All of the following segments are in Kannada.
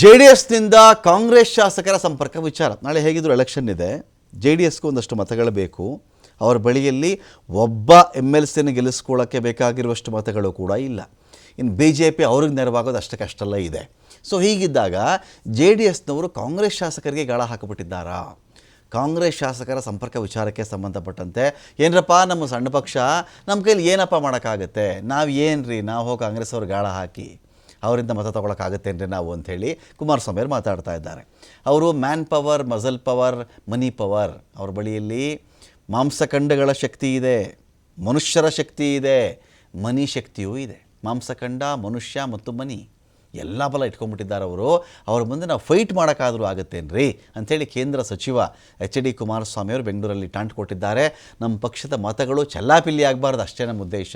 JDSನಿಂದ ಕಾಂಗ್ರೆಸ್ ಶಾಸಕರ ಸಂಪರ್ಕ ವಿಚಾರ. ನಾಳೆ ಹೇಗಿದ್ರು ಎಲೆಕ್ಷನ್ ಇದೆ, JDSಗೂ ಒಂದಷ್ಟು ಮತಗಳು ಬೇಕು. ಅವರ ಬಳಿಯಲ್ಲಿ ಒಬ್ಬ MLCನ ಗೆಲ್ಲಿಸ್ಕೊಳ್ಳೋಕ್ಕೆ ಬೇಕಾಗಿರುವಷ್ಟು ಮತಗಳು ಕೂಡ ಇಲ್ಲ. ಇನ್ನು BJP ಅವ್ರಿಗೆ ನೆರವಾಗೋದು ಅಷ್ಟಕ್ಕಷ್ಟಲ್ಲ ಇದೆ. ಸೊ ಹೀಗಿದ್ದಾಗ JDSನವರು ಕಾಂಗ್ರೆಸ್ ಶಾಸಕರಿಗೆ ಗಾಳ ಹಾಕಿಬಿಟ್ಟಿದ್ದಾರಾ? ಕಾಂಗ್ರೆಸ್ ಶಾಸಕರ ಸಂಪರ್ಕ ವಿಚಾರಕ್ಕೆ ಸಂಬಂಧಪಟ್ಟಂತೆ ಏನರಪ್ಪ ನಮ್ಮ ಸಣ್ಣ ಪಕ್ಷ, ನಮ್ಮ ಕೈಲಿ ಏನಪ್ಪ ಮಾಡೋಕ್ಕಾಗತ್ತೆ, ನಾವು ಏನ್ರಿ ನಾವು ಹೋಗಿ ಕಾಂಗ್ರೆಸ್ ಅವ್ರಿಗೆ ಗಾಳ ಹಾಕಿ ಅವರಿಂದ ಮತ ತೊಗೊಳಕ್ಕಾಗತ್ತೇನ್ರಿ ನಾವು ಅಂಥೇಳಿ ಕುಮಾರಸ್ವಾಮಿ ಅವರು ಮಾತಾಡ್ತಾ ಇದ್ದಾರೆ. ಅವರು man power, muscle power, money power, ಅವ್ರ ಬಳಿಯಲ್ಲಿ ಮಾಂಸಖಂಡಗಳ ಶಕ್ತಿ ಇದೆ, ಮನುಷ್ಯರ ಶಕ್ತಿ ಇದೆ, ಮನಿ ಶಕ್ತಿಯೂ ಇದೆ. ಮಾಂಸಖಂಡ, ಮನುಷ್ಯ ಮತ್ತು ಮನಿ ಎಲ್ಲ ಬಲ ಇಟ್ಕೊಂಡ್ಬಿಟ್ಟಿದ್ದಾರೆ ಅವರು. ಅವ್ರ ಮುಂದೆ ನಾವು ಫೈಟ್ ಮಾಡೋಕ್ಕಾದರೂ ಆಗುತ್ತೇನ್ರಿ ಅಂಥೇಳಿ ಕೇಂದ್ರ ಸಚಿವ HD ಕುಮಾರಸ್ವಾಮಿ ಅವರು ಬೆಂಗಳೂರಲ್ಲಿ ಟಾಂಟ್ ಕೊಟ್ಟಿದ್ದಾರೆ. ನಮ್ಮ ಪಕ್ಷದ ಮತಗಳು ಚೆಲ್ಲಾಪಿಲ್ಲಿ ಆಗಬಾರ್ದು, ಅಷ್ಟೇ ನಮ್ಮ ಉದ್ದೇಶ.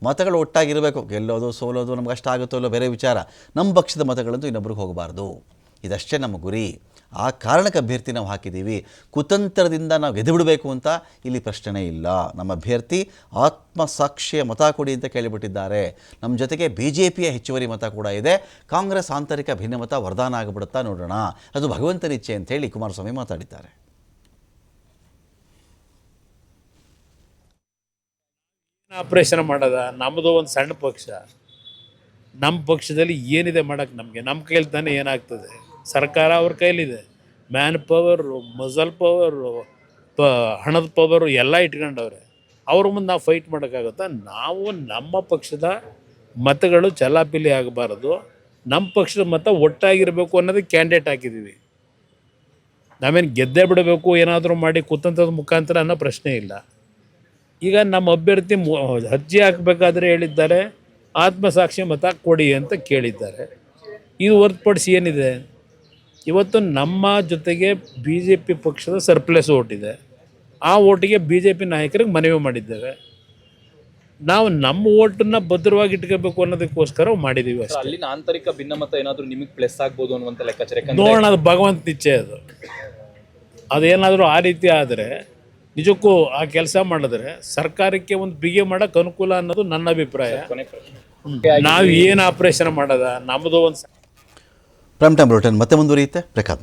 ಮತಗಳು ಒಟ್ಟಾಗಿರಬೇಕು, ಗೆಲ್ಲೋದು ಸೋಲೋದು ನಮ್ಗೆ ಅಷ್ಟ ಆಗುತ್ತೋ ಇಲ್ಲೋ ಬೇರೆ ವಿಚಾರ. ನಮ್ಮ ಪಕ್ಷದ ಮತಗಳಂತೂ ಇನ್ನೊಬ್ರಿಗೆ ಹೋಗಬಾರ್ದು, ಇದಷ್ಟೇ ನಮ್ಮ ಗುರಿ. ಆ ಕಾರಣಕ್ಕೆ ಅಭ್ಯರ್ಥಿ ನಾವು ಹಾಕಿದ್ದೀವಿ. ಕುತಂತ್ರದಿಂದ ನಾವು ಗೆದ್ದುಬಿಡಬೇಕು ಅಂತ ಇಲ್ಲಿ ಪ್ರಶ್ನೆ ಇಲ್ಲ. ನಮ್ಮ ಅಭ್ಯರ್ಥಿ ಆತ್ಮಸಾಕ್ಷಿಯ ಮತ ಕೊಡಿ ಅಂತ ಕೇಳಿಬಿಟ್ಟಿದ್ದಾರೆ. ನಮ್ಮ ಜೊತೆಗೆ BJPಯ ಹೆಚ್ಚುವರಿ ಮತ ಕೂಡ ಇದೆ. ಕಾಂಗ್ರೆಸ್ ಆಂತರಿಕ ಭಿನ್ನಮತ ವರದಾನ ಆಗಿಬಿಡುತ್ತಾ ನೋಡೋಣ, ಅದು ಭಗವಂತನ ಇಚ್ಛೆ ಅಂತೇಳಿ ಕುಮಾರಸ್ವಾಮಿ ಮಾತಾಡಿದ್ದಾರೆ. ಆಪರೇಷನ್ ಮಾಡೋದ ನಮ್ಮದು ಒಂದು ಸಣ್ಣ ಪಕ್ಷ. ನಮ್ಮ ಪಕ್ಷದಲ್ಲಿ ಏನಿದೆ ಮಾಡೋಕ್ಕೆ ನಮ್ಮ ಕೈಲಿ ತಾನೇ ಏನಾಗ್ತದೆ. ಸರ್ಕಾರ ಅವ್ರ ಕೈಲಿದೆ. ಮ್ಯಾನ್ ಪವರು, ಮಸಲ್ ಪವರು, ಹಣದ ಪವರು ಎಲ್ಲ ಇಟ್ಕೊಂಡವ್ರೆ. ಅವ್ರ ಮುಂದೆ ನಾವು ಫೈಟ್ ಮಾಡೋಕ್ಕಾಗುತ್ತಾ? ನಾವು ನಮ್ಮ ಪಕ್ಷದ ಮತಗಳು ಚಲಾಪಿಲಿ ಆಗಬಾರ್ದು, ನಮ್ಮ ಪಕ್ಷದ ಮತ ಒಟ್ಟಾಗಿರಬೇಕು ಅನ್ನೋದಕ್ಕೆ ಕ್ಯಾಂಡಿಡೇಟ್ ಹಾಕಿದ್ದೀವಿ. ನಾವೇನು ಗೆದ್ದೇ ಬಿಡಬೇಕು ಏನಾದರೂ ಮಾಡಿ ಕುತಂತ್ರದ ಮುಖಾಂತರ ಅನ್ನೋ ಪ್ರಶ್ನೆ ಇಲ್ಲ. ಈಗ ನಮ್ಮ ಅಭ್ಯರ್ಥಿ ಅರ್ಜಿ ಹಾಕಬೇಕಾದ್ರೆ ಹೇಳಿದ್ದಾರೆ ಆತ್ಮಸಾಕ್ಷಿ ಮತ ಕೊಡಿ ಅಂತ ಕೇಳಿದ್ದಾರೆ. ಇದು ಹೊರತುಪಡಿಸಿ ಏನಿದೆ? ಇವತ್ತು ನಮ್ಮ ಜೊತೆಗೆ BJP ಪಕ್ಷದ ಸರ್ಪ್ಲಸ್ ಓಟ್ ಇದೆ. ಆ ಓಟಿಗೆ BJP ನಾಯಕರಿಗೆ ಮನವಿ ಮಾಡಿದ್ದೇವೆ. ನಾವು ನಮ್ಮ ಓಟನ್ನು ಭದ್ರವಾಗಿ ಇಟ್ಕೋಬೇಕು ಅನ್ನೋದಕ್ಕೋಸ್ಕರ ಮಾಡಿದ್ದೀವಿ ಅಷ್ಟೇ. ಅಲ್ಲಿನ ಆಂತರಿಕ ಭಿನ್ನಮತ ಏನಾದರೂ ನಿಮಗೆ ಪ್ಲಸ್ ಆಗ್ಬೋದು ಅನ್ನುವಂಥ ಲೆಕ್ಕಾಚಾರ ನೋಡೋಣ, ಅದು ಭಗವಂತ ಇಚ್ಛೆ. ಅದೇನಾದರೂ ಆ ರೀತಿ ಆದರೆ ನಿಜಕ್ಕೂ ಆ ಕೆಲಸ ಮಾಡಿದ್ರೆ ಸರ್ಕಾರಕ್ಕೆ ಒಂದು ಬಿಗಿ ಮಾಡೋಕ್ಕೆ ಅನುಕೂಲ ಅನ್ನೋದು ನನ್ನ ಅಭಿಪ್ರಾಯ. ನಾವು ಏನು ಆಪರೇಷನ್ ಮಾಡೋದ, ನಮ್ಮದು ಒಂದು ಪ್ರೈಮ್ ಟೈಮ್ ಬುಲೆಟಿನ್ ಮತ್ತೆ ಮುಂದುವರಿಯುತ್ತೆ. ಪ್ರಕಾಶ್.